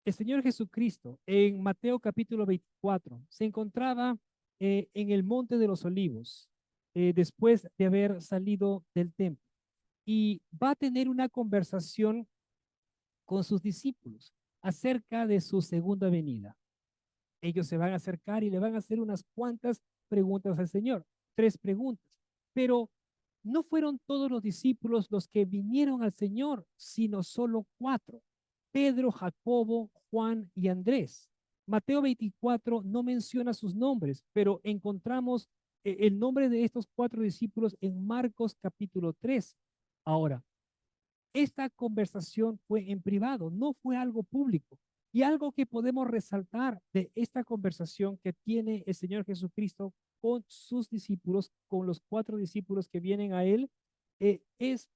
El Señor Jesucristo en Mateo capítulo 24 se encontraba en el Monte de los Olivos después de haber salido del templo y va a tener una conversación con sus discípulos acerca de su segunda venida. Ellos se van a acercar y le van a hacer unas cuantas preguntas al Señor, tres preguntas, pero no fueron todos los discípulos los que vinieron al Señor, sino solo cuatro: Pedro, Jacobo, Juan y Andrés. Mateo 24 no menciona sus nombres, pero encontramos el nombre de estos cuatro discípulos en Marcos capítulo 3. Ahora, esta conversación fue en privado, no fue algo público. Y algo que podemos resaltar de esta conversación que tiene el Señor Jesucristo con sus discípulos, con los cuatro discípulos que vienen a Él, es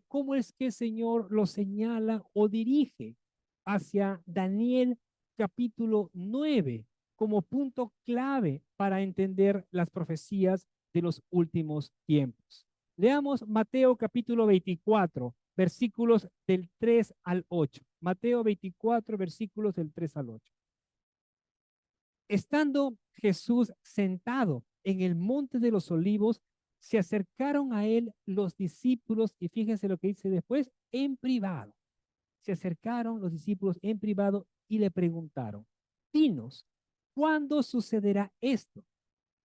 cómo es que el Señor lo señala o dirige hacia Daniel capítulo 9 como punto clave para entender las profecías de los últimos tiempos. Leamos Mateo capítulo 24, versículos del 3 al 8. Mateo 24, versículos del 3 al 8. Estando Jesús sentado en el monte de los olivos, se acercaron a él los discípulos y fíjense lo que dice después, en privado. Se acercaron los discípulos en privado y le preguntaron: dinos, ¿cuándo sucederá esto?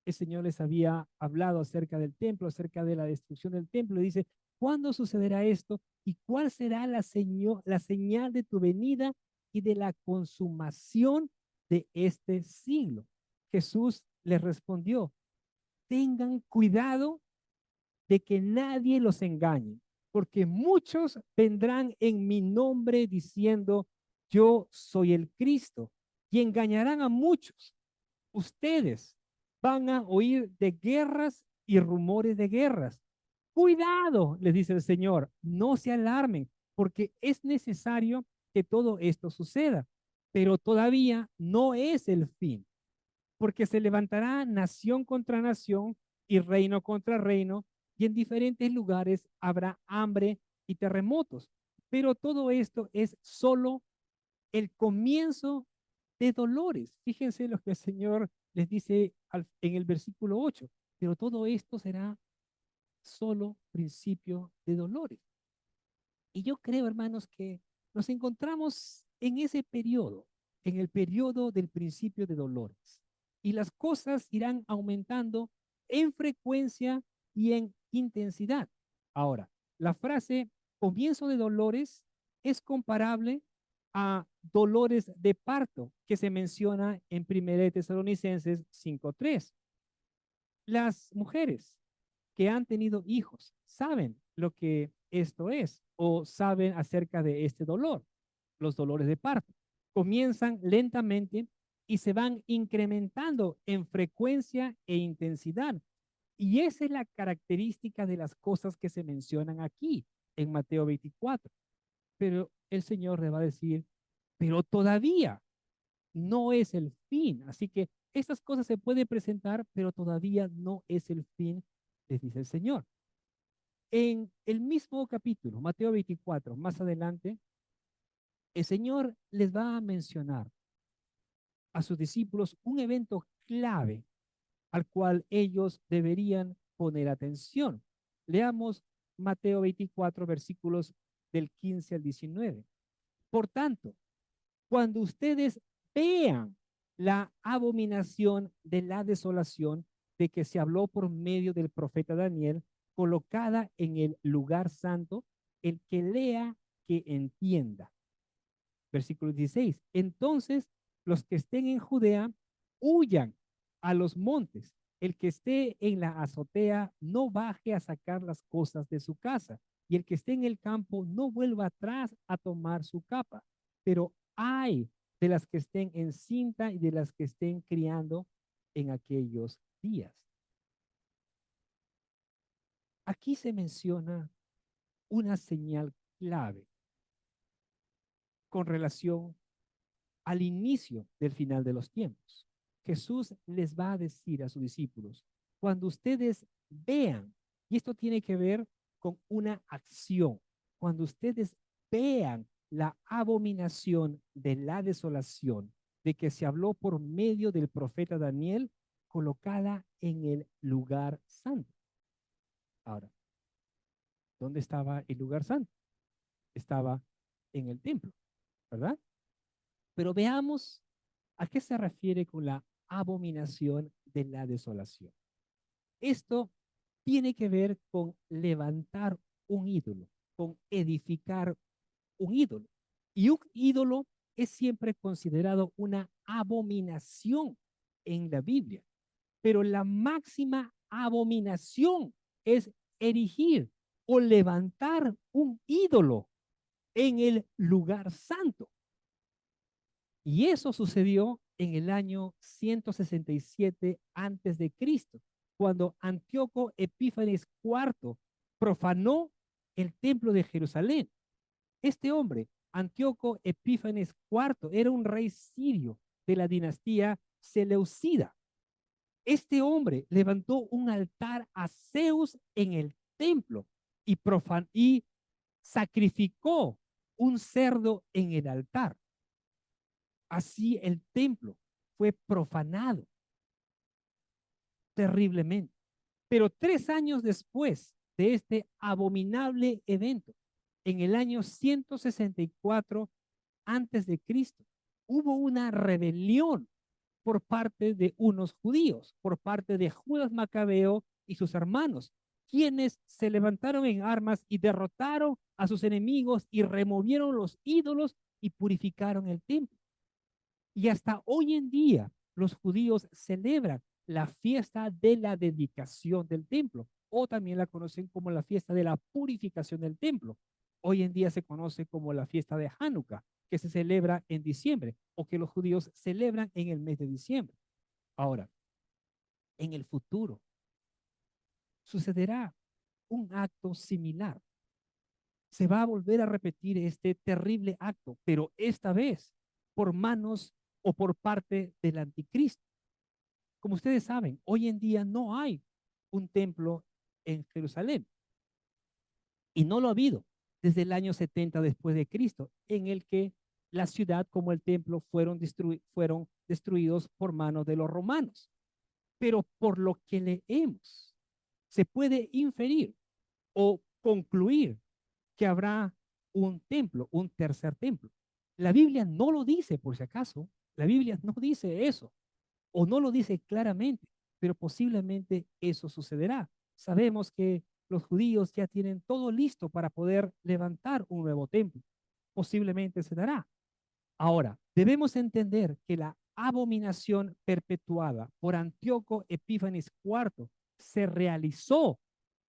El Señor les había hablado acerca del templo, acerca de la destrucción del templo. Y dice: ¿cuándo sucederá esto? ¿Y cuál será la señal de tu venida y de la consumación de este siglo? Jesús les respondió: tengan cuidado de que nadie los engañe, porque muchos vendrán en mi nombre diciendo: yo soy el Cristo, y engañarán a muchos. Ustedes van a oír de guerras y rumores de guerras. Cuidado, les dice el Señor, no se alarmen, porque es necesario que todo esto suceda, pero todavía no es el fin, porque se levantará nación contra nación y reino contra reino, y en diferentes lugares habrá hambre y terremotos. Pero todo esto es solo el comienzo de dolores. Fíjense lo que el Señor les dice en el versículo 8, pero todo esto será solo principio de dolores. Y yo creo, hermanos, que nos encontramos en ese periodo, en el periodo del principio de dolores. Y las cosas irán aumentando en frecuencia y en intensidad. Ahora, la frase comienzo de dolores es comparable a dolores de parto que se menciona en 1 Tesalonicenses 5:3. Las mujeres que han tenido hijos saben lo que esto es o saben acerca de este dolor. Los dolores de parto comienzan lentamente y se van incrementando en frecuencia e intensidad. Y esa es la característica de las cosas que se mencionan aquí en Mateo 24. Pero el Señor le va a decir: pero todavía no es el fin. Así que estas cosas se pueden presentar, pero todavía no es el fin, les dice el Señor. En el mismo capítulo, Mateo 24, más adelante, el Señor les va a mencionar a sus discípulos un evento clave al cual ellos deberían poner atención. Leamos Mateo 24, versículos del 15 al 19. Por tanto, cuando ustedes vean la abominación de la desolación de que se habló por medio del profeta Daniel, colocada en el lugar santo, el que lea, que entienda. Versículo 16. Entonces, los que estén en Judea, huyan a los montes. El que esté en la azotea, no baje a sacar las cosas de su casa. Y el que esté en el campo, no vuelva atrás a tomar su capa. Pero hay de las que estén en cinta y de las que estén criando en aquellos días. Aquí se menciona una señal clave con relación al inicio del final de los tiempos. Jesús les va a decir a sus discípulos: cuando ustedes vean, y esto tiene que ver con una acción, cuando ustedes vean la abominación de la desolación de que se habló por medio del profeta Daniel, colocada en el lugar santo. Ahora, ¿dónde estaba el lugar santo? Estaba en el templo, ¿verdad? Pero veamos a qué se refiere con la abominación de la desolación. Esto tiene que ver con levantar un ídolo, con edificar un ídolo. Y un ídolo es siempre considerado una abominación en la Biblia. Pero la máxima abominación es erigir o levantar un ídolo en el lugar santo. Y eso sucedió en el año 167 antes de Cristo, cuando Antíoco Epífanes IV profanó el templo de Jerusalén. Este hombre, Antíoco Epífanes IV, era un rey sirio de la dinastía Seleucida. Este hombre levantó un altar a Zeus en el templo y sacrificó un cerdo en el altar. Así el templo fue profanado terriblemente. Pero 3 años después de este abominable evento, en el año 164 antes de Cristo, hubo una rebelión por parte de unos judíos, por parte de Judas Macabeo y sus hermanos, quienes se levantaron en armas y derrotaron a sus enemigos y removieron los ídolos y purificaron el templo. Y hasta hoy en día los judíos celebran la fiesta de la dedicación del templo, o también la conocen como la fiesta de la purificación del templo. Hoy en día se conoce como la fiesta de Hanukkah, que se celebra en diciembre, o que los judíos celebran en el mes de diciembre. Ahora, en el futuro sucederá un acto similar. Se va a volver a repetir este terrible acto, pero esta vez por manos o por parte del anticristo. Como ustedes saben, hoy en día no hay un templo en Jerusalén y no lo ha habido desde el año 70 después de Cristo, en el que la ciudad como el templo fueron destruidos por manos de los romanos. Pero por lo que leemos, se puede inferir o concluir que habrá un templo, un tercer templo. La Biblia no lo dice, por si acaso. La Biblia no dice eso, o no lo dice claramente, pero posiblemente eso sucederá. Sabemos que los judíos ya tienen todo listo para poder levantar un nuevo templo. Posiblemente se dará. Ahora, debemos entender que la abominación perpetuada por Antíoco Epífanes IV se realizó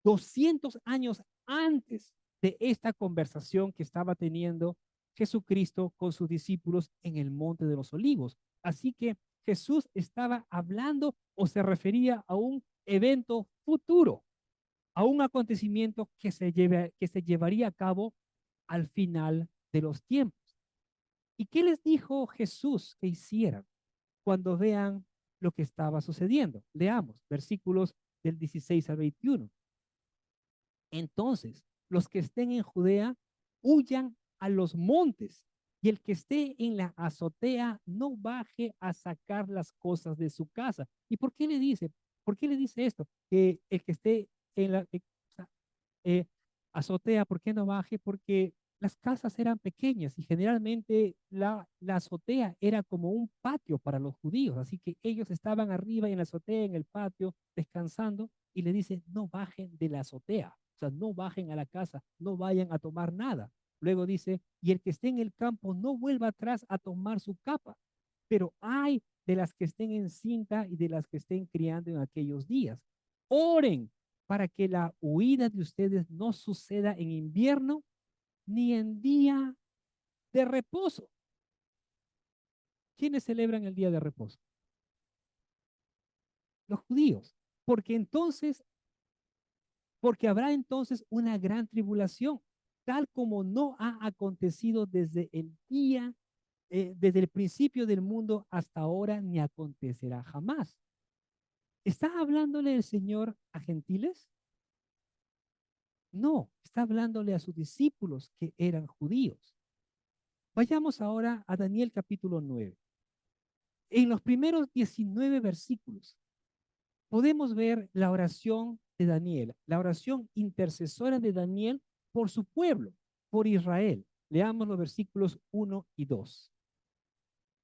200 años antes de esta conversación que estaba teniendo Jesucristo con sus discípulos en el Monte de los Olivos. Así que Jesús estaba hablando o se refería a un evento futuro, a un acontecimiento que se llevaría a cabo al final de los tiempos. ¿Y qué les dijo Jesús que hicieran cuando vean lo que estaba sucediendo? Leamos versículos del 16 al 21. Entonces, los que estén en Judea, huyan a los montes, y el que esté en la azotea no baje a sacar las cosas de su casa. ¿Y por qué le dice? ¿Por qué le dice esto? Que el que esté en la eh, azotea, ¿por qué no baje? Porque las casas eran pequeñas y generalmente la azotea era como un patio para los judíos, así que ellos estaban arriba en la azotea, en el patio, descansando, y le dice, no bajen de la azotea, o sea, no bajen a la casa, no vayan a tomar nada. Luego dice, y el que esté en el campo no vuelva atrás a tomar su capa, pero hay de las que estén en cinta y de las que estén criando en aquellos días. Oren para que la huida de ustedes no suceda en invierno ni en día de reposo. ¿Quiénes celebran el día de reposo? Los judíos. Porque entonces, porque habrá entonces una gran tribulación, tal como no ha acontecido desde el principio del mundo hasta ahora, ni acontecerá jamás. ¿Está hablándole el Señor a gentiles? No, está hablándole a sus discípulos que eran judíos. Vayamos ahora a Daniel capítulo 9. En los primeros 19 versículos podemos ver la oración de Daniel, la oración intercesora de Daniel por su pueblo, por Israel. Leamos los versículos 1 y 2.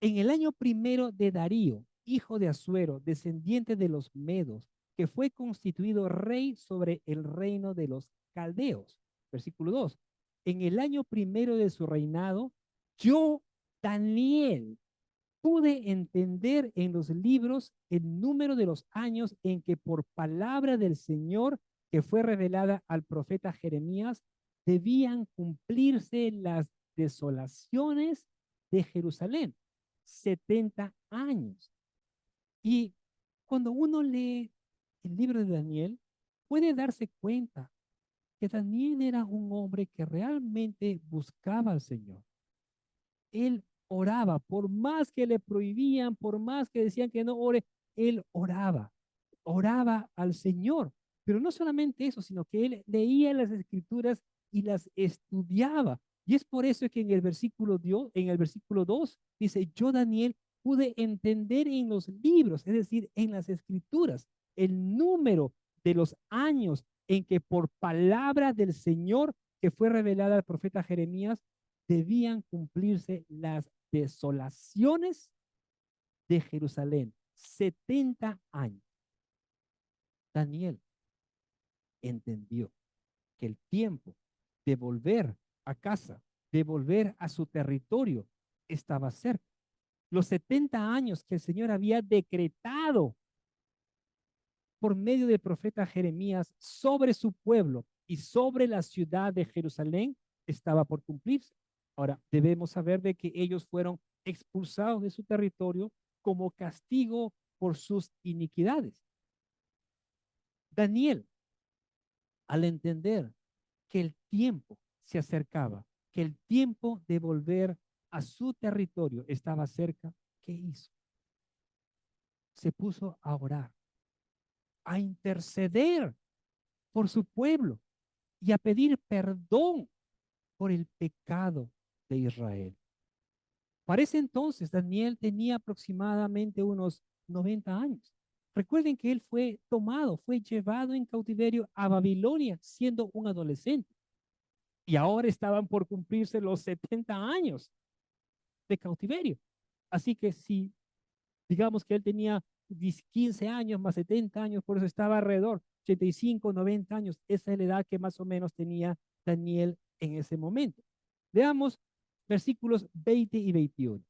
En el año primero de Darío, hijo de Asuero, descendiente de los Medos, que fue constituido rey sobre el reino de los caldeos. Versículo 2. En el año primero de su reinado, yo, Daniel, pude entender en los libros el número de los años en que por palabra del Señor que fue revelada al profeta Jeremías, debían cumplirse las desolaciones de Jerusalén. 70 años. Y cuando uno lee el libro de Daniel, puede darse cuenta que Daniel era un hombre que realmente buscaba al Señor. Él oraba, por más que le prohibían, por más que decían que no ore, él oraba, oraba al Señor. Pero no solamente eso, sino que él leía las escrituras y las estudiaba. Y es por eso que en el versículo 2 dice, yo Daniel pude entender en los libros, es decir, en las escrituras, el número de los años en que por palabra del Señor que fue revelada al profeta Jeremías, debían cumplirse las desolaciones de Jerusalén. 70 años. Daniel entendió que el tiempo de volver a casa, de volver a su territorio, estaba cerca. Los 70 años que el Señor había decretado por medio del profeta Jeremías sobre su pueblo y sobre la ciudad de Jerusalén estaba por cumplirse. Ahora, debemos saber de que ellos fueron expulsados de su territorio como castigo por sus iniquidades. Daniel, al entender que el tiempo se acercaba, que el tiempo de volver a su territorio estaba cerca, ¿qué hizo? Se puso a orar, a interceder por su pueblo y a pedir perdón por el pecado de Israel. Para ese entonces, Daniel tenía aproximadamente unos 90 años. Recuerden que él fue tomado, fue llevado en cautiverio a Babilonia siendo un adolescente. Y ahora estaban por cumplirse los 70 años de cautiverio. Así que si digamos que él tenía 15 años más 70 años, por eso estaba alrededor 85, 90 años. Esa es la edad que más o menos tenía Daniel en ese momento. Veamos versículos 20 y 21.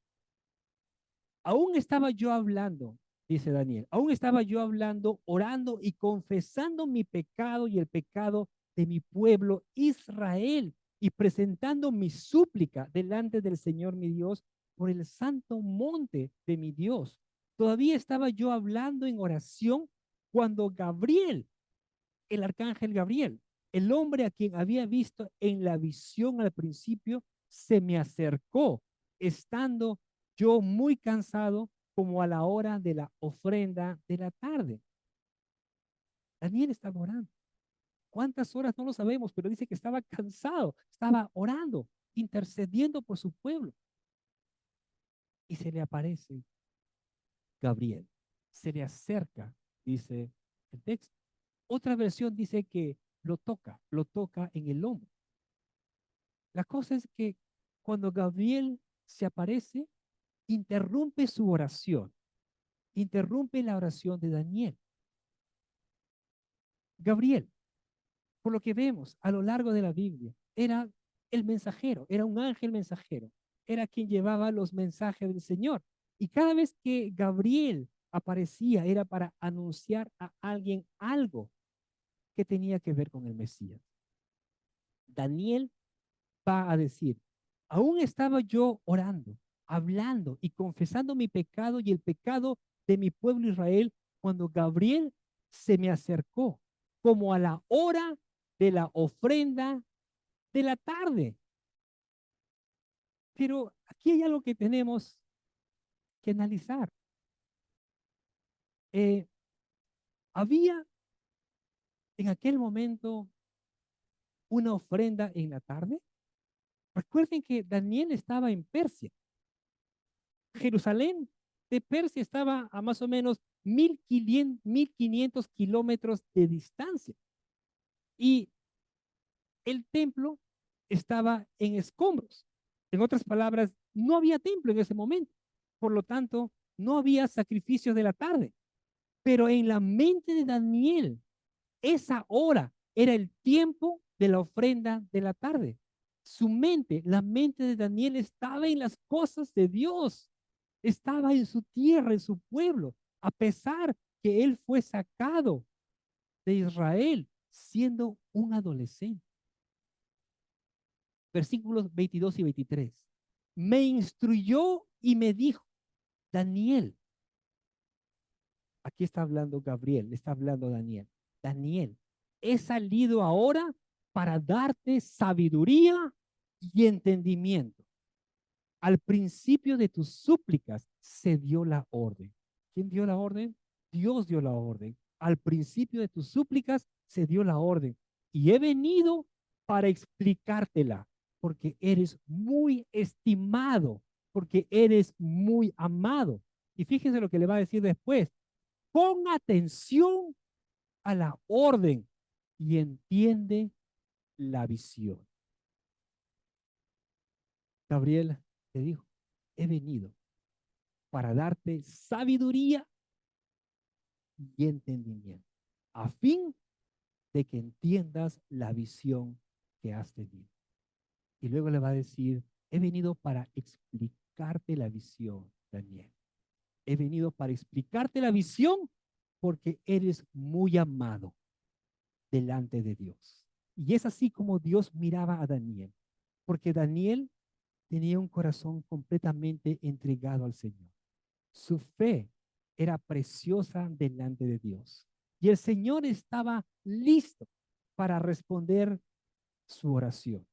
Aún estaba yo hablando, dice Daniel, aún estaba yo hablando, orando y confesando mi pecado y el pecado de mi pueblo Israel y presentando mi súplica delante del Señor mi Dios por el santo monte de mi Dios. Todavía estaba yo hablando en oración cuando Gabriel, el arcángel Gabriel, el hombre a quien había visto en la visión al principio, se me acercó, estando yo muy cansado como a la hora de la ofrenda de la tarde. Daniel estaba orando. ¿Cuántas horas? No lo sabemos, pero dice que estaba cansado, estaba orando, intercediendo por su pueblo. Y se le aparece Gabriel, se le acerca, dice el texto. Otra versión dice que lo toca en el hombro. La cosa es que cuando Gabriel se aparece, interrumpe su oración, interrumpe la oración de Daniel. Gabriel, por lo que vemos a lo largo de la Biblia, era el mensajero, era un ángel mensajero, era quien llevaba los mensajes del Señor. Y cada vez que Gabriel aparecía era para anunciar a alguien algo que tenía que ver con el Mesías. Daniel va a decir, aún estaba yo orando, hablando y confesando mi pecado y el pecado de mi pueblo Israel cuando Gabriel se me acercó como a la hora de la ofrenda de la tarde. Pero aquí hay algo que tenemos que analizar. Eh, ¿Había en aquel momento una ofrenda en la tarde? Recuerden que Daniel estaba en Persia. Jerusalén de Persia estaba a más o menos 1500 kilómetros de distancia. Y el templo estaba en escombros. En otras palabras, no había templo en ese momento. Por lo tanto, no había sacrificios de la tarde. Pero en la mente de Daniel, esa hora era el tiempo de la ofrenda de la tarde. Su mente, la mente de Daniel estaba en las cosas de Dios, estaba en su tierra, en su pueblo, a pesar que él fue sacado de Israel siendo un adolescente. Versículos 22 y 23. Me instruyó y me dijo, Daniel, aquí está hablando Gabriel, está hablando Daniel. Daniel, he salido ahora para darte sabiduría y entendimiento. Al principio de tus súplicas se dio la orden. ¿Quién dio la orden? Dios dio la orden. Al principio de tus súplicas se dio la orden. Y he venido para explicártela, porque eres muy estimado, porque eres muy amado. Y fíjense lo que le va a decir después. Pon atención a la orden y entiende la visión. Gabriel le dijo, he venido para darte sabiduría y entendimiento, a fin de que entiendas la visión que has tenido. Y luego le va a decir, he venido para explicarte la visión, Daniel. He venido para explicarte la visión porque eres muy amado delante de Dios. Y es así como Dios miraba a Daniel, porque Daniel tenía un corazón completamente entregado al Señor. Su fe era preciosa delante de Dios. Y el Señor estaba listo para responder su oración.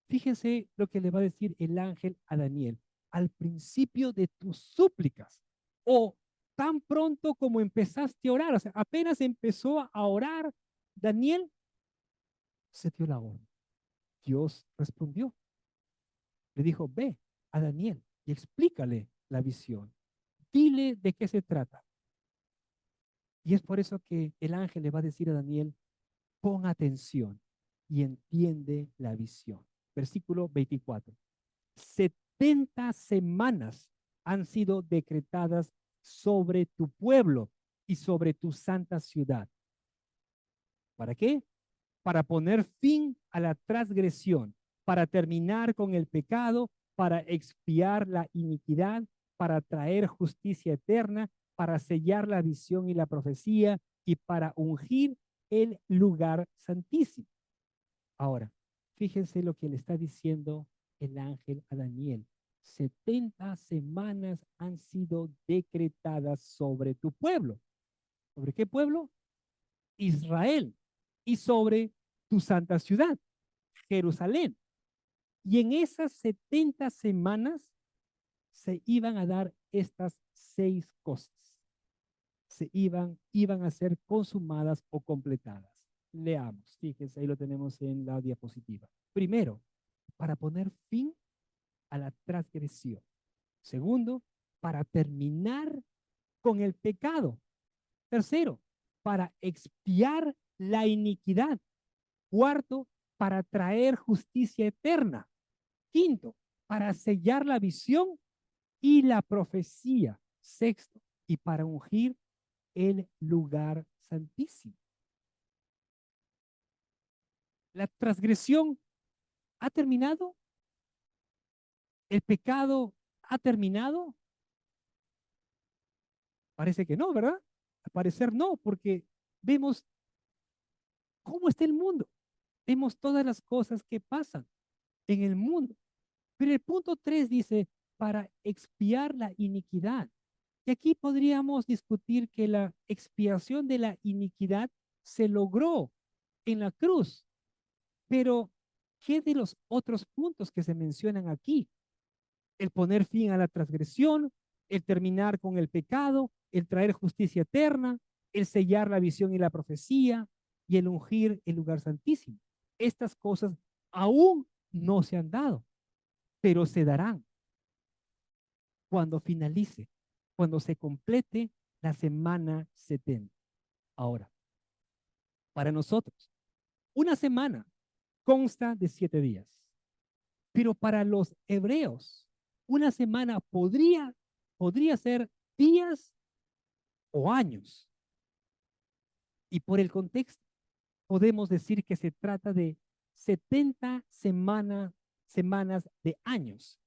Fíjense lo que le va a decir el ángel a Daniel. Al principio de tus súplicas, o tan pronto como empezaste a orar, o sea, apenas empezó a orar, Daniel se dio la orden. Dios respondió. Le dijo, ve a Daniel y explícale la visión. Dile de qué se trata. Y es por eso que el ángel le va a decir a Daniel, pon atención y entiende la visión. Versículo 24. 70 semanas han sido decretadas sobre tu pueblo y sobre tu santa ciudad. ¿Para qué? Para poner fin a la transgresión, para terminar con el pecado, para expiar la iniquidad, para traer justicia eterna, para sellar la visión y la profecía y para ungir el lugar santísimo. Ahora, fíjense lo que le está diciendo el ángel a Daniel. 70 semanas han sido decretadas sobre tu pueblo. ¿Sobre qué pueblo? Israel. Y sobre tu santa ciudad, Jerusalén. Y en esas 70 semanas se iban a dar estas 6 cosas. Iban a ser consumadas o completadas. Leamos, fíjense, ahí lo tenemos en la diapositiva. Primero, para poner fin a la transgresión. Segundo, para terminar con el pecado. Tercero, para expiar la iniquidad. Cuarto, para traer justicia eterna. Quinto, para sellar la visión y la profecía. Sexto, y para ungir el lugar santísimo. La transgresión ha terminado. El pecado ha terminado. Parece que no, ¿verdad? Al parecer no, porque vemos cómo está el mundo. Vemos todas las cosas que pasan en el mundo. Pero el punto 3 dice, para expiar la iniquidad. Y aquí podríamos discutir que la expiación de la iniquidad se logró en la cruz. Pero, ¿qué de los otros puntos que se mencionan aquí? El poner fin a la transgresión, el terminar con el pecado, el traer justicia eterna, el sellar la visión y la profecía y el ungir el lugar santísimo. Estas cosas aún no se han dado. pero se darán cuando finalice, cuando se complete la semana 70. Ahora, para nosotros, una semana consta de 7 días, pero para los hebreos, una semana podría ser días o años. Y por el contexto, podemos decir que se trata de 70 semanas de años,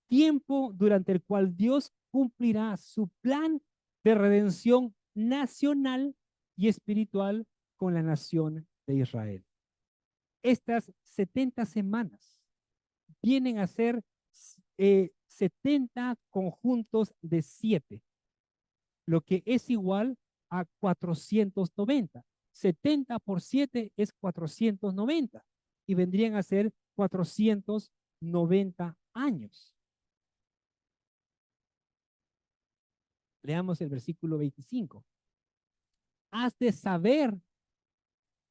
tiempo durante el cual Dios cumplirá su plan de redención nacional y espiritual con la nación de Israel. Estas 70 semanas vienen a ser 70 conjuntos de 7, lo que es igual a 490. 70 por 7 es 490 y vendrían a ser 490 años. Leamos el versículo 25. Has de saber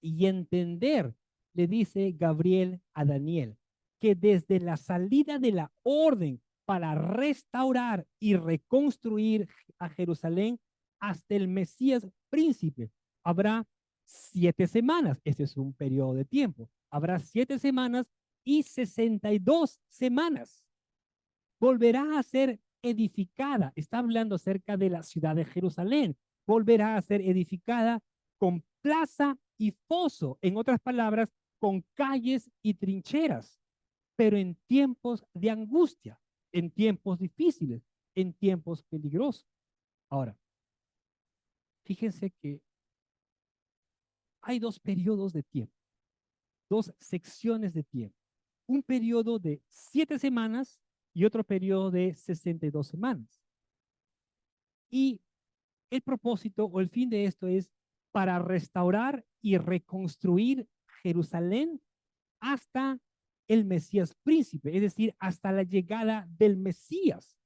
y entender, le dice Gabriel a Daniel, que desde la salida de la orden para restaurar y reconstruir a Jerusalén hasta el Mesías príncipe, habrá 7 semanas. Este es un periodo de tiempo. Habrá 7 semanas y 62 semanas. Volverá a ser edificada. Está hablando acerca de la ciudad de Jerusalén. Volverá a ser edificada con plaza y foso. En otras palabras, con calles y trincheras, pero en tiempos de angustia, en tiempos difíciles, en tiempos peligrosos. Ahora, fíjense que hay dos periodos de tiempo, dos secciones de tiempo. Un periodo de 7 semanas y otro periodo de 62 semanas. Y el propósito o el fin de esto es para restaurar y reconstruir Jerusalén hasta el Mesías príncipe, es decir, hasta la llegada del Mesías,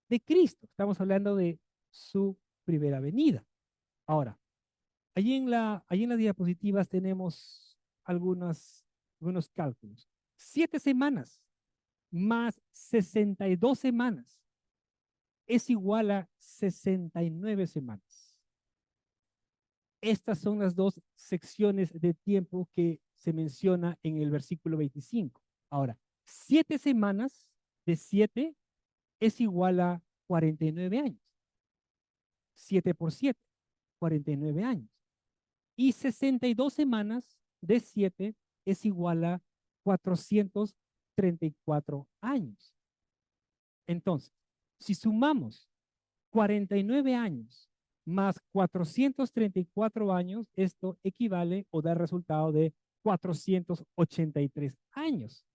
de Cristo. Estamos hablando de su primera venida. Ahora, allí en las diapositivas tenemos algunos cálculos. 7 semanas más 62 semanas es igual a 69 semanas. Estas son las dos secciones de tiempo que se menciona en el versículo 25. Ahora, 7 semanas de 7 es igual a 49 años. 7 por 7, 49 años. Y 62 semanas de 7 es igual a 434 años. Entonces, si sumamos 49 años más 434 años, esto equivale o da resultado de 483 años.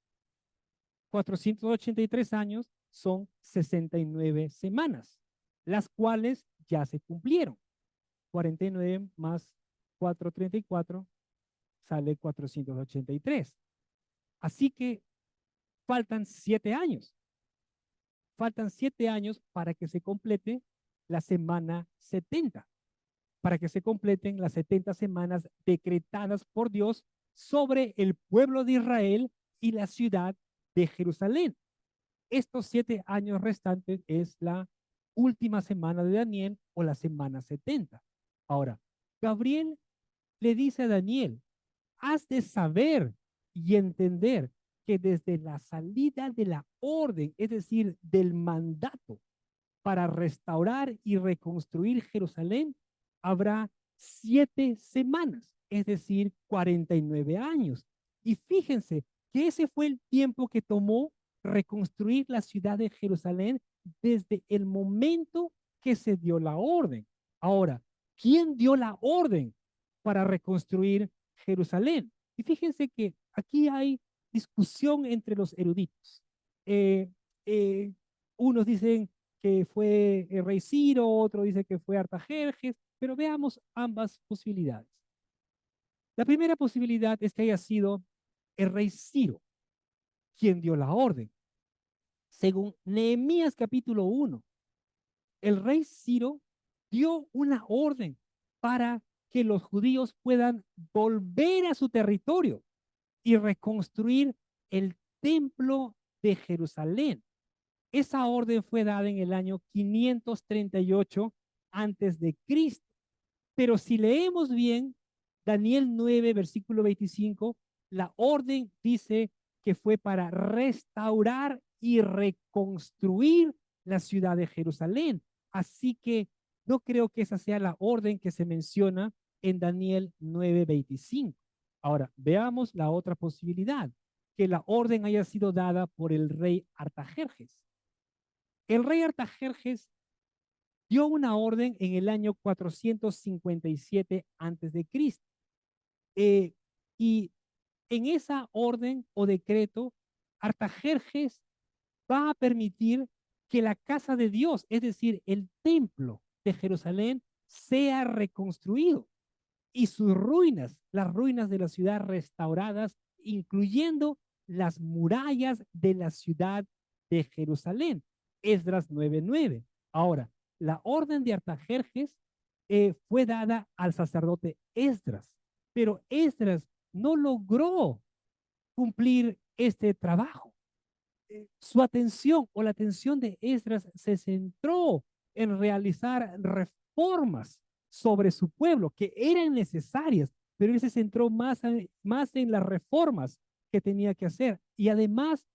483 años son 69 semanas, las cuales ya se cumplieron. 49 más 434 sale 483. Así que faltan 7 años. Faltan 7 años para que se complete la semana 70, para que se completen las 70 semanas decretadas por Dios sobre el pueblo de Israel y la ciudad de Jerusalén. Estos 7 años restantes es la última semana de Daniel o la semana 70. Ahora, Gabriel le dice a Daniel, has de saber y entender que desde la salida de la orden, es decir, del mandato para restaurar y reconstruir Jerusalén, habrá 7 semanas, es decir, 49 años. Y fíjense que ese fue el tiempo que tomó reconstruir la ciudad de Jerusalén desde el momento que se dio la orden. Ahora, ¿quién dio la orden para reconstruir Jerusalén? Y fíjense que aquí hay discusión entre los eruditos. Eh, eh, Unos dicen que fue el rey Ciro, otro dice que fue Artajerjes, pero veamos ambas posibilidades. La primera posibilidad es que haya sido el rey Ciro quien dio la orden. Según Nehemías capítulo 1, el rey Ciro dio una orden para que los judíos puedan volver a su territorio y reconstruir el templo de Jerusalén. Esa orden fue dada en el año 538 antes de Cristo. Pero si leemos bien Daniel 9, versículo 25, la orden dice que fue para restaurar y reconstruir la ciudad de Jerusalén. Así que no creo que esa sea la orden que se menciona en Daniel 9:25. Ahora, veamos la otra posibilidad, que la orden haya sido dada por el rey Artajerjes. El rey Artajerjes dio una orden en el año 457 antes de Cristo. Y en esa orden o decreto, Artajerjes va a permitir que la casa de Dios, es decir, el templo de Jerusalén, sea reconstruido y sus ruinas, las ruinas de la ciudad restauradas, incluyendo las murallas de la ciudad de Jerusalén. Esdras 9:9. Ahora, la orden de Artajerjes fue dada al sacerdote Esdras, pero Esdras no logró cumplir este trabajo. Su atención o la atención de Esdras se centró en realizar reformas sobre su pueblo que eran necesarias, pero él se centró más en las reformas que tenía que hacer. Y además,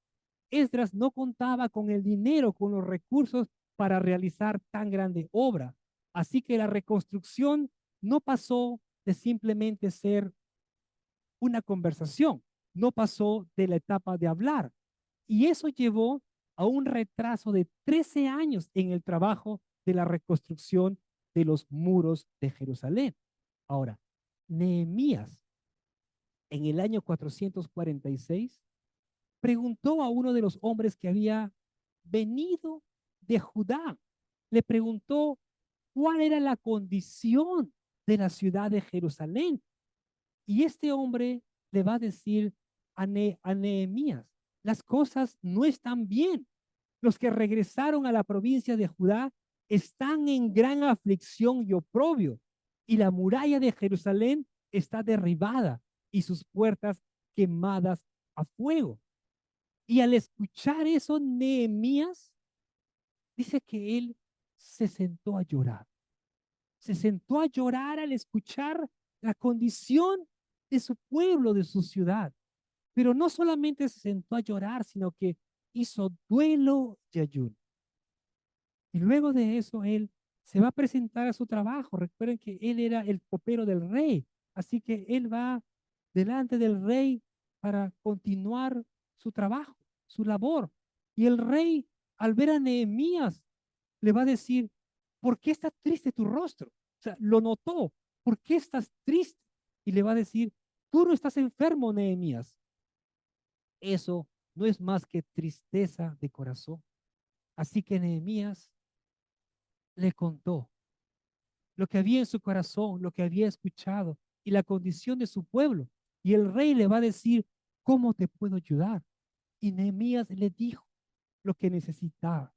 Esdras no contaba con el dinero, con los recursos para realizar tan grande obra. Así que la reconstrucción no pasó de simplemente ser una conversación, no pasó de la etapa de hablar. Y eso llevó a un retraso de 13 años en el trabajo de la reconstrucción de los muros de Jerusalén. Ahora, Nehemías, en el año 446, preguntó a uno de los hombres que había venido de Judá, le preguntó cuál era la condición de la ciudad de Jerusalén. Y este hombre le va a decir a Nehemías, las cosas no están bien. Los que regresaron a la provincia de Judá están en gran aflicción y oprobio, y la muralla de Jerusalén está derribada y sus puertas quemadas a fuego. Y al escuchar eso, Nehemías dice que él se sentó a llorar. Se sentó a llorar al escuchar la condición de su pueblo, de su ciudad. Pero no solamente se sentó a llorar, sino que hizo duelo y ayuno. Y luego de eso, él se va a presentar a su trabajo. Recuerden que él era el copero del rey. Así que él va delante del rey para continuar su trabajo, su labor. Y el rey, al ver a Nehemías, le va a decir, ¿por qué está triste tu rostro? O sea, lo notó. ¿Por qué estás triste? Y le va a decir, tú no estás enfermo, Nehemías. Eso no es más que tristeza de corazón. Así que Nehemías le contó lo que había en su corazón, lo que había escuchado y la condición de su pueblo. Y el rey le va a decir, ¿cómo te puedo ayudar? Y Nehemías le dijo lo que necesitaba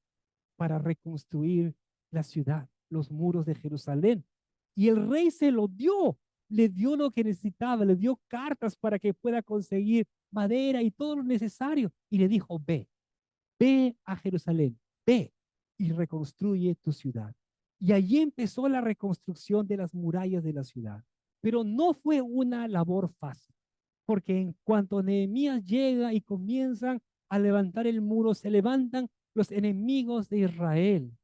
para reconstruir la ciudad, los muros de Jerusalén. Y el rey se lo dio, le dio lo que necesitaba, le dio cartas para que pueda conseguir madera y todo lo necesario. Y le dijo, ve a Jerusalén, ve y reconstruye tu ciudad. Y allí empezó la reconstrucción de las murallas de la ciudad. Pero no fue una labor fácil, porque en cuanto Nehemías llega y comienzan a levantar el muro, se levantan los enemigos de Israel.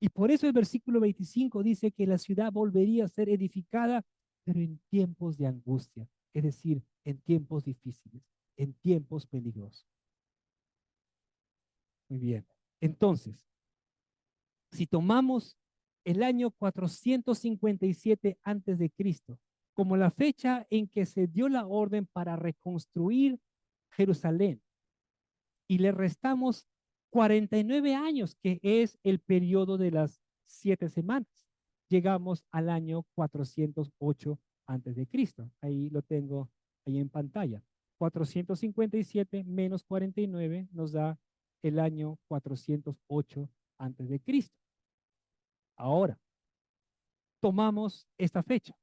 Y por eso el versículo 25 dice que la ciudad volvería a ser edificada, pero en tiempos de angustia, es decir, en tiempos difíciles, en tiempos peligrosos. Muy bien. Entonces, si tomamos el año 457 antes de Cristo como la fecha en que se dio la orden para reconstruir Jerusalén y le restamos 49 años, que es el periodo de las 7 semanas, llegamos al año 408 antes de Cristo. Ahí lo tengo ahí en pantalla. 457 menos 49 nos da el año 408 antes de Cristo. Ahora, tomamos esta fecha,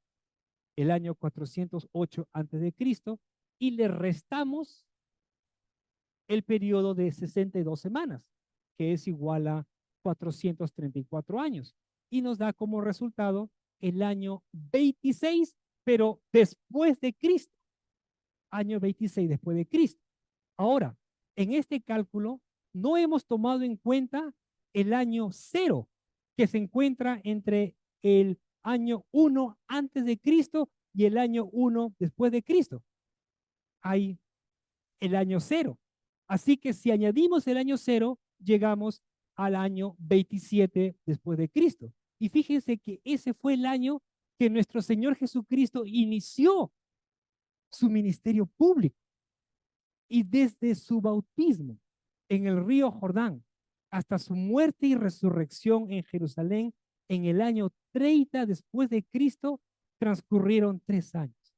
el año 408 antes de Cristo, y le restamos el periodo de 62 semanas, que es igual a 434 años. Y nos da como resultado el año 26, pero después de Cristo. Año 26 después de Cristo. Ahora, en este cálculo no hemos tomado en cuenta el año 0, que se encuentra entre el año 1 antes de Cristo y el año 1 después de Cristo. Hay el año 0. Así que si añadimos el año 0, llegamos al año 27 después de Cristo. Y fíjense que ese fue el año que nuestro Señor Jesucristo inició su ministerio público. Y desde su bautismo en el río Jordán hasta su muerte y resurrección en Jerusalén en el año 30 después de Cristo, transcurrieron 3 años.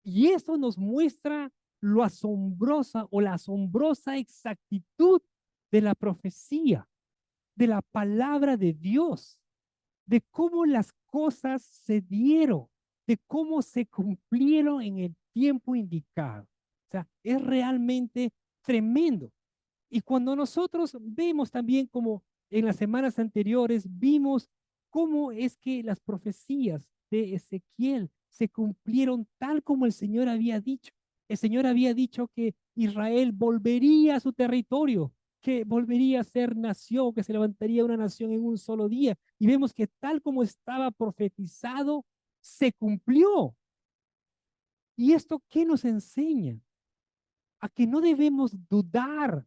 Y eso nos muestra lo asombrosa o la asombrosa exactitud de la profecía, de la palabra de Dios, de cómo las cosas se dieron, de cómo se cumplieron en el tiempo indicado. O sea, es realmente tremendo. Y cuando nosotros vemos también como en las semanas anteriores vimos cómo es que las profecías de Ezequiel se cumplieron tal como el Señor había dicho. El Señor había dicho que Israel volvería a su territorio, que volvería a ser nación, que se levantaría una nación en un solo día. Y vemos que tal como estaba profetizado, se cumplió. ¿Y esto qué nos enseña? A que no debemos dudar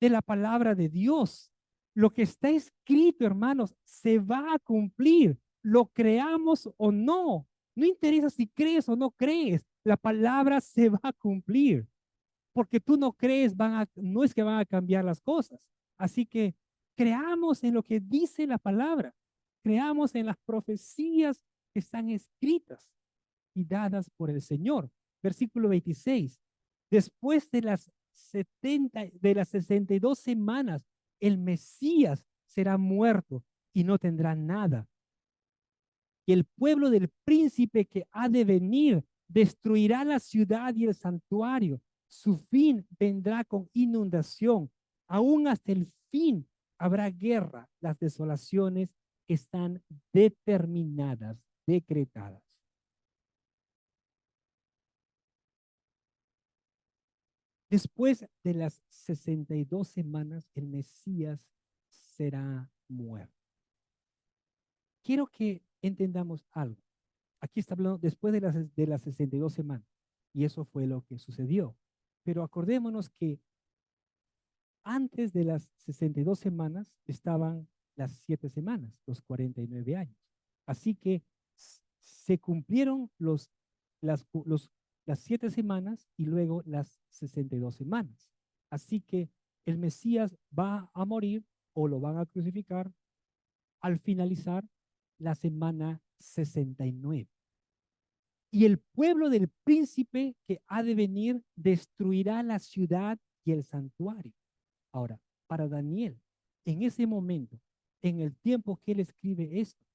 de la palabra de Dios. Lo que está escrito, hermanos, se va a cumplir, lo creamos o no. No interesa si crees o no crees, la palabra se va a cumplir. Porque tú no crees, no es que van a cambiar las cosas. Así que creamos en lo que dice la palabra, creamos en las profecías que están escritas y dadas por el Señor. Versículo 26. Después de las 62 semanas, el Mesías será muerto y no tendrá nada. Y el pueblo del príncipe que ha de venir destruirá la ciudad y el santuario. Su fin vendrá con inundación. Aún hasta el fin habrá guerra. Las desolaciones están determinadas, decretadas. Después de las 62 semanas, el Mesías será muerto. Quiero que entendamos algo. Aquí está hablando después de las 62 semanas. Y eso fue lo que sucedió. Pero acordémonos que antes de las 62 semanas estaban las 7 semanas, los 49 años. Así que se cumplieron las 7 semanas y luego las 62 semanas. Así que el Mesías va a morir o lo van a crucificar al finalizar la semana 69. Y el pueblo del príncipe que ha de venir destruirá la ciudad y el santuario. Ahora, para Daniel, en ese momento, en el tiempo que él escribe esto,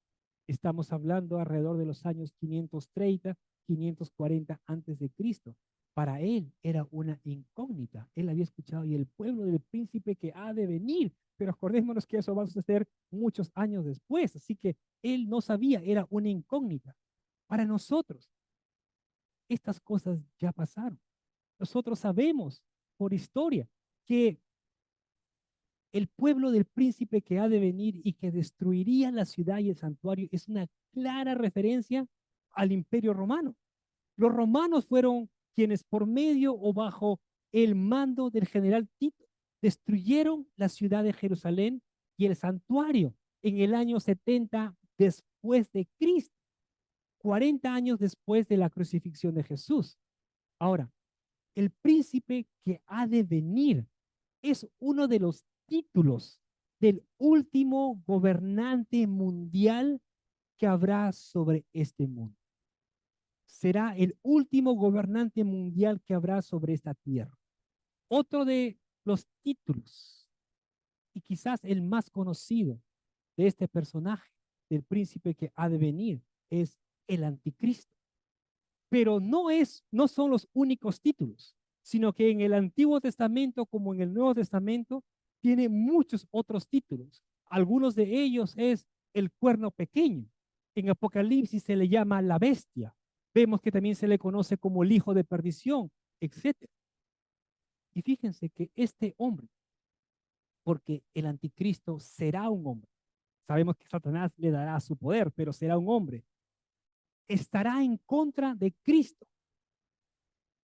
estamos hablando alrededor de los años 530, 540 antes de Cristo. Para él era una incógnita. Él había escuchado, y el pueblo del príncipe que ha de venir, pero acordémonos que eso va a suceder muchos años después, así que él no sabía, era una incógnita. Para nosotros, estas cosas ya pasaron. Nosotros sabemos por historia que el pueblo del príncipe que ha de venir y que destruiría la ciudad y el santuario es una clara referencia al imperio romano. Los romanos fueron quienes por medio o bajo el mando del general Tito destruyeron la ciudad de Jerusalén y el santuario en el año 70 después de Cristo, 40 años después de la crucifixión de Jesús. Ahora, el príncipe que ha de venir es uno de los títulos del último gobernante mundial que habrá sobre este mundo. Será el último gobernante mundial que habrá sobre esta tierra. Otro de los títulos, y quizás el más conocido de este personaje, del príncipe que ha de venir, es el anticristo. Pero no son los únicos títulos, sino que en el Antiguo Testamento como en el Nuevo Testamento tiene muchos otros títulos. Algunos de ellos es el cuerno pequeño. En Apocalipsis se le llama la bestia. Vemos que también se le conoce como el hijo de perdición, etcétera. Y fíjense que este hombre, porque el anticristo será un hombre, sabemos que Satanás le dará su poder, pero será un hombre, estará en contra de Cristo.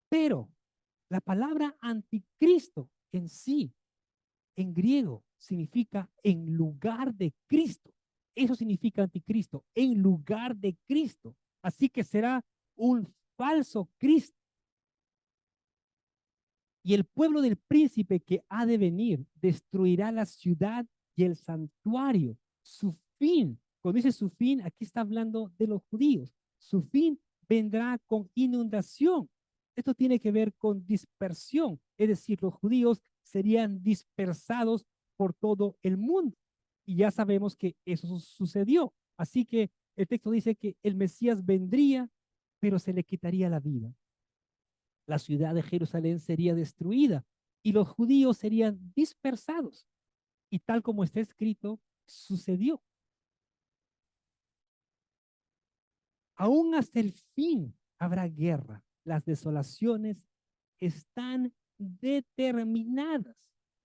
Pero la palabra anticristo en sí, en griego, significa en lugar de Cristo. Eso significa anticristo, en lugar de Cristo. Así que será un falso Cristo. Y el pueblo del príncipe que ha de venir destruirá la ciudad y el santuario. Su fin, cuando dice su fin, aquí está hablando de los judíos. Su fin vendrá con inundación. Esto tiene que ver con dispersión, es decir, los judíos serían dispersados por todo el mundo. Y ya sabemos que eso sucedió. Así que el texto dice que el Mesías vendría, pero se le quitaría la vida. La ciudad de Jerusalén sería destruida y los judíos serían dispersados. Y tal como está escrito, sucedió. Aún hasta el fin habrá guerra. Las desolaciones están determinadas.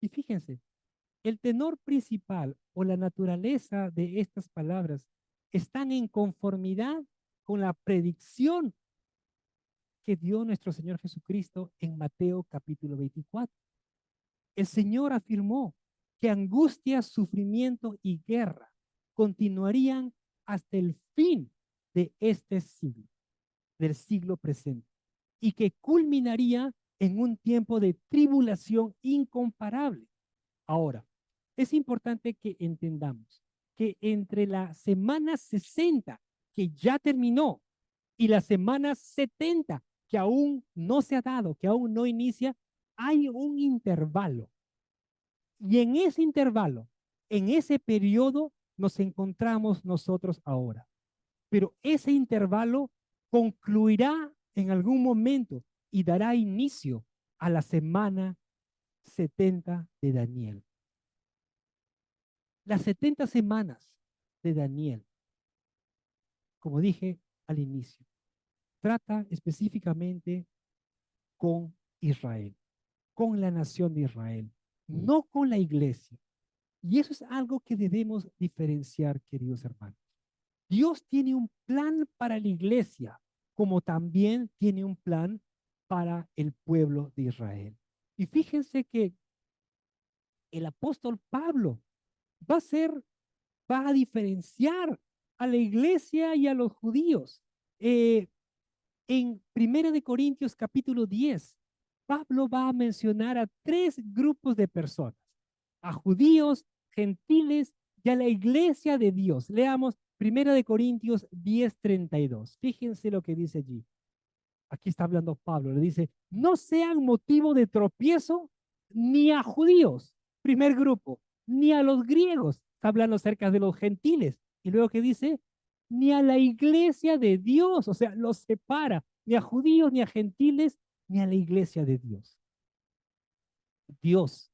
Y fíjense, el tenor principal o la naturaleza de estas palabras están en conformidad con la predicción que dio nuestro Señor Jesucristo en Mateo capítulo 24. El Señor afirmó que angustia, sufrimiento y guerra continuarían hasta el fin de este siglo, del siglo presente, y que culminaría en un tiempo de tribulación incomparable. Ahora, es importante que entendamos que entre la semana 60, que ya terminó, y la semana 70, que aún no se ha dado, que aún no inicia, hay un intervalo. Y en ese intervalo, en ese periodo, nos encontramos nosotros ahora. Pero ese intervalo concluirá en algún momento y dará inicio a la semana 70 de Daniel. Las 70 semanas de Daniel, como dije al inicio, trata específicamente con Israel, con la nación de Israel, no con la iglesia. Y eso es algo que debemos diferenciar, queridos hermanos. Dios tiene un plan para la iglesia, como también tiene un plan para el pueblo de Israel. Y fíjense que el apóstol Pablo va a ser, va a diferenciar a la iglesia y a los judíos. En Primera de Corintios capítulo 10, Pablo va a mencionar a tres grupos de personas, a judíos, gentiles y a la iglesia de Dios. Leamos Primera de Corintios 10:32. Fíjense lo que dice allí. Aquí está hablando Pablo, le dice, no sean motivo de tropiezo ni a judíos, primer grupo, ni a los griegos, está hablando acerca de los gentiles. Y luego que dice, ni a la iglesia de Dios, o sea, los separa, ni a judíos, ni a gentiles, ni a la iglesia de Dios. Dios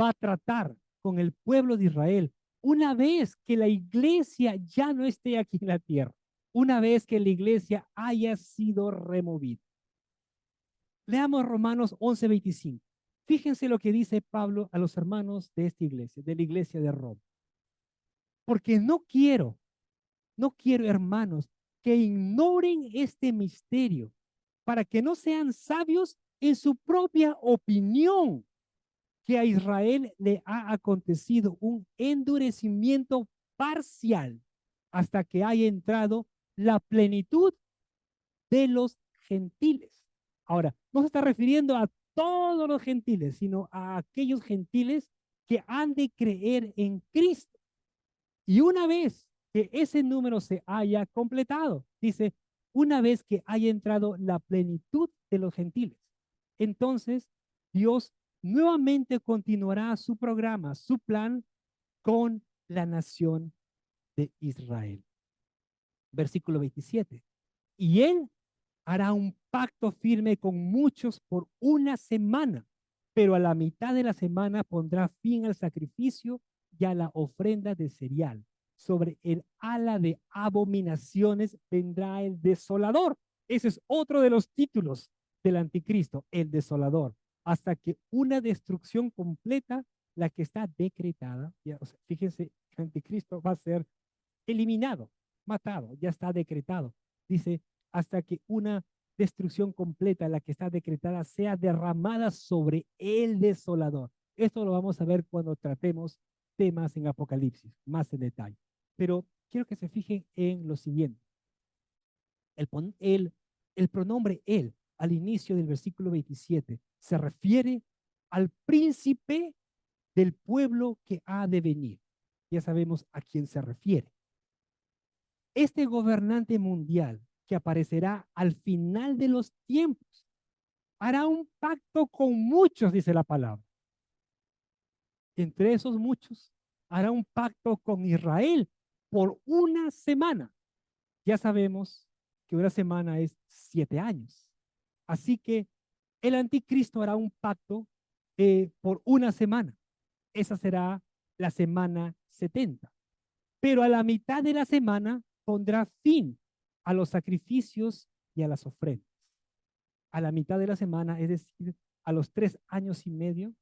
va a tratar con el pueblo de Israel una vez que la iglesia ya no esté aquí en la tierra, una vez que la iglesia haya sido removida. Leamos Romanos 11:25. Fíjense lo que dice Pablo a los hermanos de esta iglesia, de la iglesia de Roma. Porque no quiero, hermanos, que ignoren este misterio, para que no sean sabios en su propia opinión, que a Israel le ha acontecido un endurecimiento parcial hasta que haya entrado la plenitud de los gentiles. Ahora, no se está refiriendo a todos los gentiles, sino a aquellos gentiles que han de creer en Cristo. Y una vez que ese número se haya completado, dice, una vez que haya entrado la plenitud de los gentiles, entonces Dios nuevamente continuará su programa, su plan con la nación de Israel. Versículo 27. Y él hará un pacto firme con muchos por una semana, pero a la mitad de la semana pondrá fin al sacrificio y a la ofrenda de cereal. Sobre el ala de abominaciones vendrá el desolador. Ese es otro de los títulos del anticristo, el desolador, hasta que una destrucción completa, la que está decretada, ya, o sea, fíjense, el anticristo va a ser eliminado, matado, ya está decretado. Dice, hasta que una destrucción completa, la que está decretada, sea derramada sobre el desolador. Esto lo vamos a ver cuando tratemos temas en Apocalipsis, más en detalle. Pero quiero que se fijen en lo siguiente. El pronombre él al inicio del versículo 27 se refiere al príncipe del pueblo que ha de venir. Ya sabemos a quién se refiere. Este gobernante mundial que aparecerá al final de los tiempos hará un pacto con muchos, dice la palabra. Entre esos muchos, hará un pacto con Israel por una semana. Ya sabemos que una semana es 7 años. Así que el anticristo hará un pacto por una semana. Esa será la semana 70. Pero a la mitad de la semana pondrá fin a los sacrificios y a las ofrendas. A la mitad de la semana, es decir, a los 3 años y medio,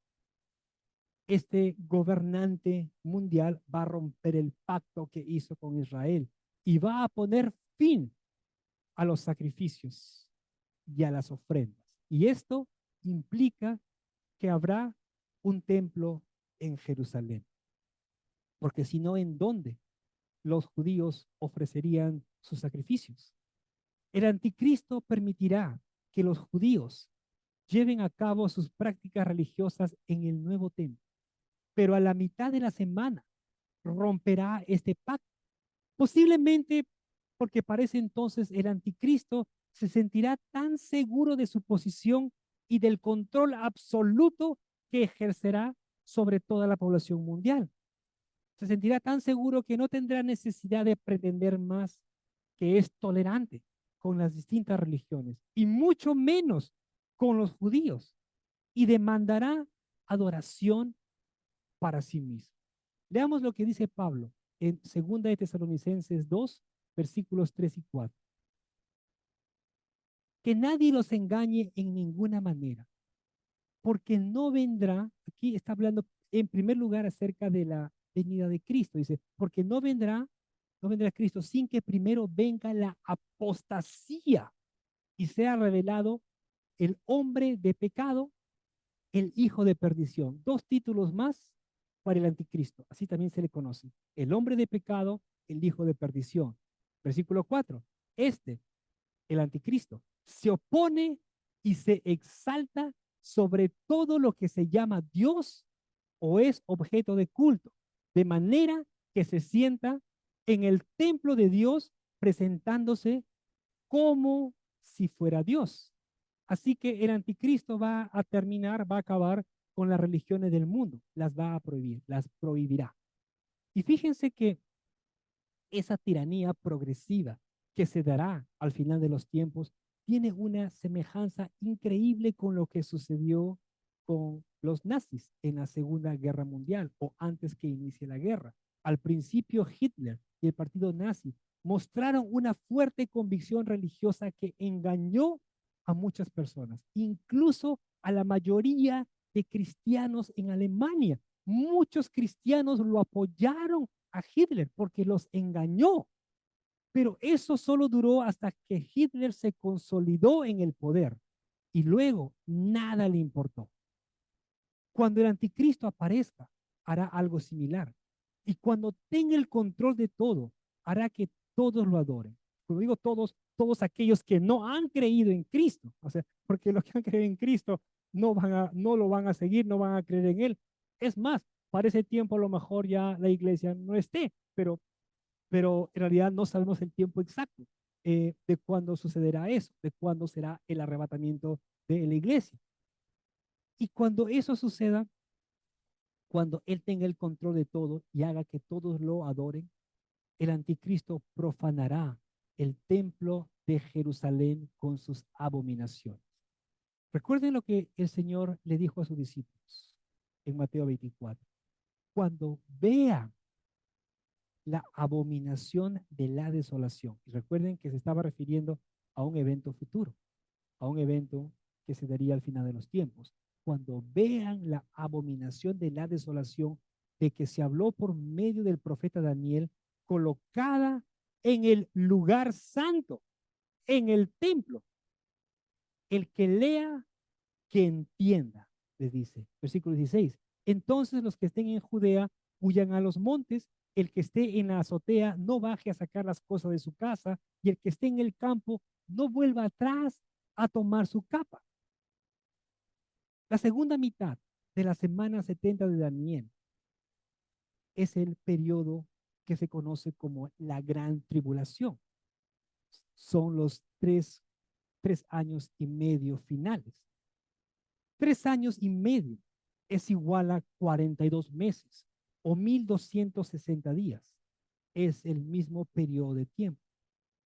este gobernante mundial va a romper el pacto que hizo con Israel y va a poner fin a los sacrificios y a las ofrendas. Y esto implica que habrá un templo en Jerusalén. Porque si no, ¿en dónde los judíos ofrecerían sus sacrificios? El anticristo permitirá que los judíos lleven a cabo sus prácticas religiosas en el nuevo templo, pero a la mitad de la semana romperá este pacto. Posiblemente porque parece entonces el anticristo se sentirá tan seguro de su posición y del control absoluto que ejercerá sobre toda la población mundial. Se sentirá tan seguro que no tendrá necesidad de pretender más, que es tolerante con las distintas religiones y mucho menos con los judíos, y demandará adoración para sí mismo. Leamos lo que dice Pablo en 2 de Tesalonicenses 2, versículos 3 y 4. Que nadie los engañe en ninguna manera, porque no vendrá, aquí está hablando en primer lugar acerca de la venida de Cristo, dice, porque no vendrá Cristo sin que primero venga la apostasía y sea revelado el hombre de pecado, el hijo de perdición. Dos títulos más para el anticristo, así también se le conoce. El hombre de pecado, el hijo de perdición. Versículo 4. El anticristo, se opone y se exalta sobre todo lo que se llama Dios o es objeto de culto, de manera que se sienta en el templo de Dios presentándose como si fuera Dios. Así que el anticristo va a terminar, va a acabar con las religiones del mundo, las va a prohibir, las prohibirá. Y fíjense que esa tiranía progresiva que se dará al final de los tiempos tiene una semejanza increíble con lo que sucedió con los nazis en la Segunda Guerra Mundial o antes que inicie la guerra. Al principio Hitler y el partido nazi mostraron una fuerte convicción religiosa que engañó a muchas personas, incluso a la mayoría de cristianos en Alemania. Muchos cristianos lo apoyaron a Hitler porque los engañó. Pero eso solo duró hasta que Hitler se consolidó en el poder y luego nada le importó. Cuando el anticristo aparezca, hará algo similar. Y cuando tenga el control de todo, hará que todos lo adoren. Cuando digo todos, todos aquellos que no han creído en Cristo. O sea, porque los que han creído en Cristo no lo van a seguir, no van a creer en Él. Es más, para ese tiempo a lo mejor ya la iglesia no esté, pero en realidad no sabemos el tiempo exacto de cuándo sucederá eso, de cuándo será el arrebatamiento de la iglesia. Y cuando eso suceda, cuando Él tenga el control de todo y haga que todos lo adoren, el anticristo profanará el templo de Jerusalén con sus abominaciones. Recuerden lo que el Señor le dijo a sus discípulos en Mateo 24. Cuando vean la abominación de la desolación, y recuerden que se estaba refiriendo a un evento futuro, a un evento que se daría al final de los tiempos. Cuando vean la abominación de la desolación de que se habló por medio del profeta Daniel, colocada en el lugar santo, en el templo, el que lea, que entienda, les dice. Versículo 16. Entonces los que estén en Judea huyan a los montes, el que esté en la azotea no baje a sacar las cosas de su casa, y el que esté en el campo no vuelva atrás a tomar su capa. La segunda mitad de la semana 70 de Daniel es el periodo que se conoce como la gran tribulación. Son los tres años y medio finales. 3 años y medio es igual a 42 meses o 1260 días. Es el mismo periodo de tiempo.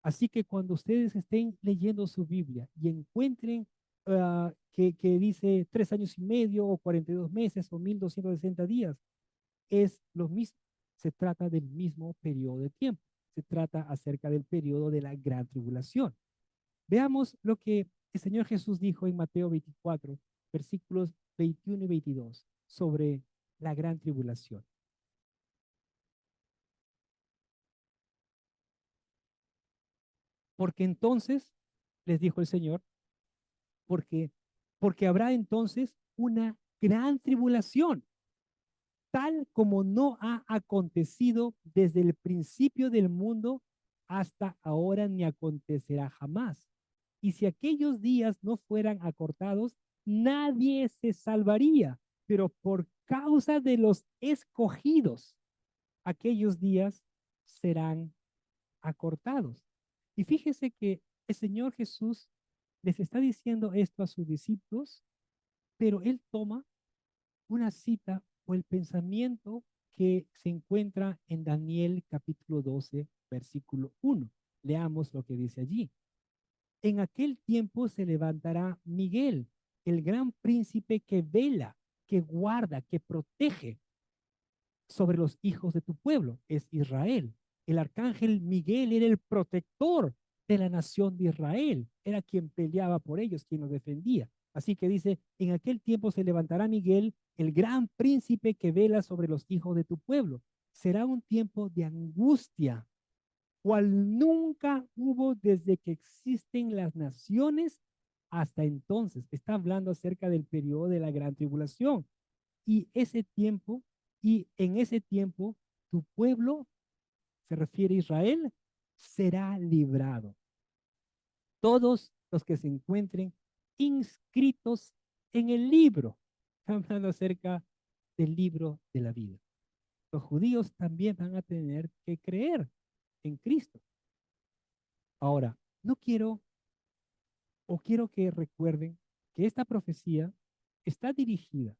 Así que cuando ustedes estén leyendo su Biblia y encuentren que dice 3 años y medio o 42 meses o 1260 días, es lo mismo. Se trata del mismo periodo de tiempo. Se trata acerca del periodo de la gran tribulación. Veamos lo que el Señor Jesús dijo en Mateo 24, versículos 21 y 22, sobre la gran tribulación. Porque entonces, les dijo el Señor, porque, porque habrá entonces una gran tribulación, tal como no ha acontecido desde el principio del mundo hasta ahora ni acontecerá jamás. Y si aquellos días no fueran acortados, nadie se salvaría, pero por causa de los escogidos, aquellos días serán acortados. Y fíjese que el Señor Jesús les está diciendo esto a sus discípulos, pero él toma una cita o el pensamiento que se encuentra en Daniel capítulo 12, versículo 1. Leamos lo que dice allí. En aquel tiempo se levantará Miguel, el gran príncipe que vela, que guarda, que protege sobre los hijos de tu pueblo, es Israel. El arcángel Miguel era el protector de la nación de Israel, era quien peleaba por ellos, quien los defendía. Así que dice, en aquel tiempo se levantará Miguel, el gran príncipe que vela sobre los hijos de tu pueblo. Será un tiempo de angustia, cual nunca hubo desde que existen las naciones hasta entonces. Está hablando acerca del periodo de la gran tribulación. Y ese tiempo, y en ese tiempo, tu pueblo, se refiere a Israel, será librado. Todos los que se encuentren inscritos en el libro. Está hablando acerca del libro de la vida. Los judíos también van a tener que creer en Cristo. Ahora, no quiero o quiero que recuerden que esta profecía está dirigida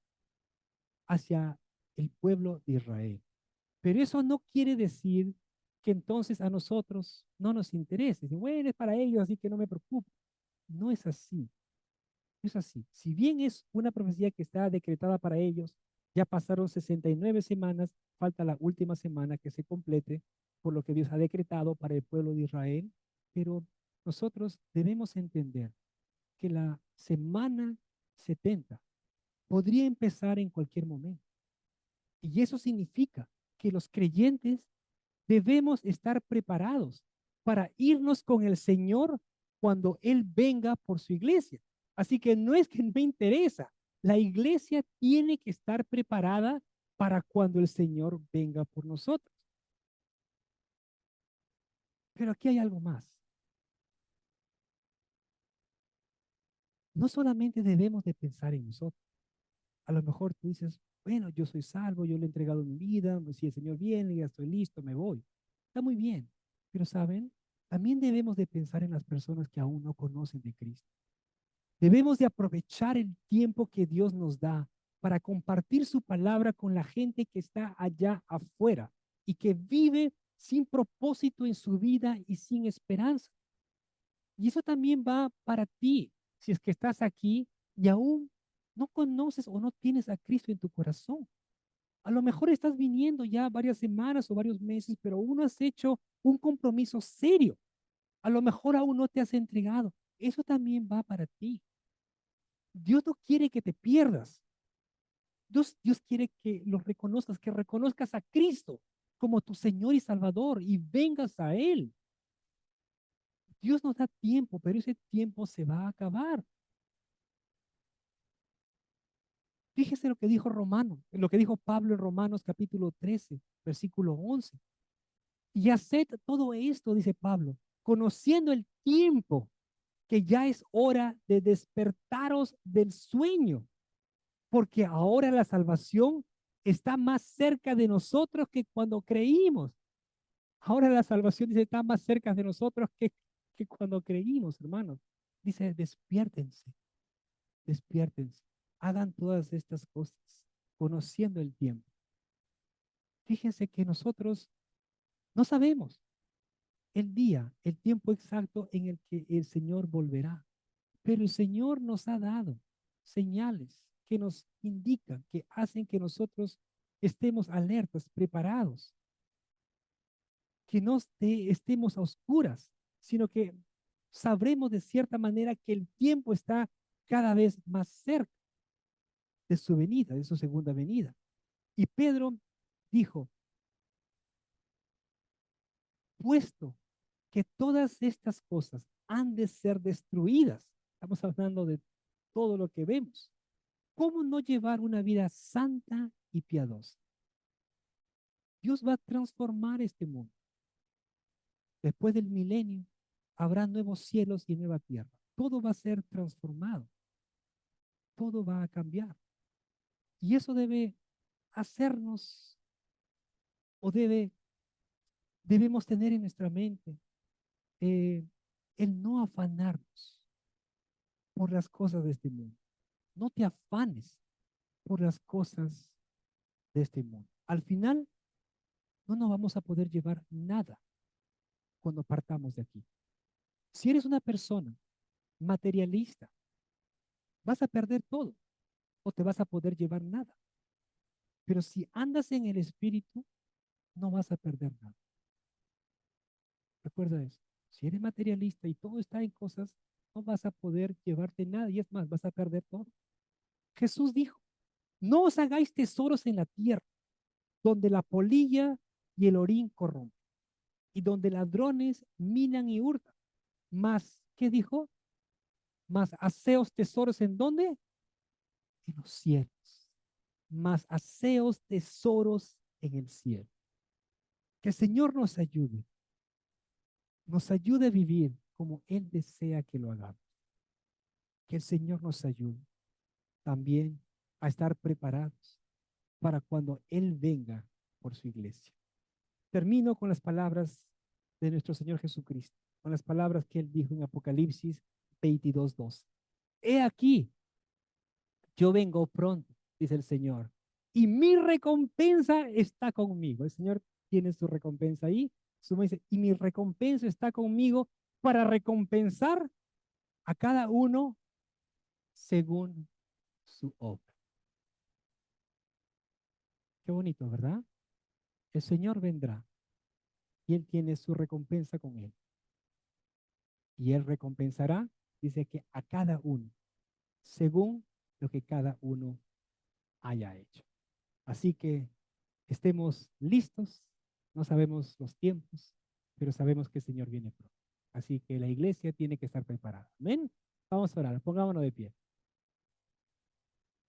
hacia el pueblo de Israel. Pero eso no quiere decir que entonces a nosotros no nos interese. Bueno, es para ellos, así que no me preocupo. No es así. No es así. Si bien es una profecía que está decretada para ellos, ya pasaron 69 semanas, falta la última semana que se complete por lo que Dios ha decretado para el pueblo de Israel, pero nosotros debemos entender que la semana 70 podría empezar en cualquier momento. Y eso significa que los creyentes debemos estar preparados para irnos con el Señor cuando Él venga por su iglesia. Así que no es que me interesa, la iglesia tiene que estar preparada para cuando el Señor venga por nosotros. Pero aquí hay algo más. No solamente debemos de pensar en nosotros. A lo mejor tú dices, bueno, yo soy salvo, yo le he entregado mi vida, si el Señor viene, ya estoy listo, me voy. Está muy bien, pero ¿saben? También debemos de pensar en las personas que aún no conocen de Cristo. Debemos de aprovechar el tiempo que Dios nos da para compartir su palabra con la gente que está allá afuera y que vive sin propósito en su vida y sin esperanza. Y eso también va para ti, si es que estás aquí y aún no conoces o no tienes a Cristo en tu corazón. A lo mejor estás viniendo ya varias semanas o varios meses, pero aún no has hecho un compromiso serio. A lo mejor aún no te has entregado. Eso también va para ti. Dios no quiere que te pierdas. Dios quiere que lo reconozcas, que reconozcas a Cristo como tu Señor y Salvador y vengas a Él. Dios nos da tiempo, pero ese tiempo se va a acabar. Fíjese lo que dijo Romano, lo que dijo Pablo en Romanos capítulo 13, versículo 11. Y haced todo esto, dice Pablo, conociendo el tiempo, que ya es hora de despertaros del sueño, porque ahora la salvación está más cerca de nosotros que cuando creímos. Ahora la salvación dice está más cerca de nosotros que cuando creímos, hermanos. Dice, despiértense, despiértense, hagan todas estas cosas, conociendo el tiempo. Fíjense que nosotros no sabemos el día, el tiempo exacto en el que el Señor volverá, pero el Señor nos ha dado señales que nos indican, que hacen que nosotros estemos alertas, preparados, que no estemos a oscuras, sino que sabremos de cierta manera que el tiempo está cada vez más cerca de su venida, de su segunda venida. Y Pedro dijo, puesto que todas estas cosas han de ser destruidas, estamos hablando de todo lo que vemos, ¿cómo no llevar una vida santa y piadosa? Dios va a transformar este mundo. Después del milenio, habrá nuevos cielos y nueva tierra. Todo va a ser transformado. Todo va a cambiar. Y eso debe hacernos o debemos tener en nuestra mente eh, el no afanarnos por las cosas de este mundo. No te afanes por las cosas de este mundo. Al final, no nos vamos a poder llevar nada cuando partamos de aquí. Si eres una persona materialista, vas a perder todo o te vas a poder llevar nada. Pero si andas en el espíritu, no vas a perder nada. Recuerda eso. Si eres materialista y todo está en cosas, no vas a poder llevarte nada y es más, vas a perder todo. Jesús dijo, no os hagáis tesoros en la tierra, donde la polilla y el orín corrompen, y donde ladrones minan y hurtan. Más, ¿qué dijo? Más haceos tesoros en dónde? En los cielos. Más haceos tesoros en el cielo. Que el Señor nos ayude a vivir como Él desea que lo hagamos. Que el Señor nos ayude también a estar preparados para cuando Él venga por su iglesia. Termino con las palabras de nuestro Señor Jesucristo, con las palabras que Él dijo en Apocalipsis 22:2. He aquí, yo vengo pronto, dice el Señor, y mi recompensa está conmigo. El Señor tiene su recompensa ahí. Dice, y mi recompensa está conmigo para recompensar a cada uno según su obra. Qué bonito, ¿verdad? El Señor vendrá y Él tiene su recompensa con Él. Y Él recompensará, dice que a cada uno, según lo que cada uno haya hecho. Así que estemos listos, no sabemos los tiempos, pero sabemos que el Señor viene pronto. Así que la iglesia tiene que estar preparada. Amén. Vamos a orar, pongámonos de pie.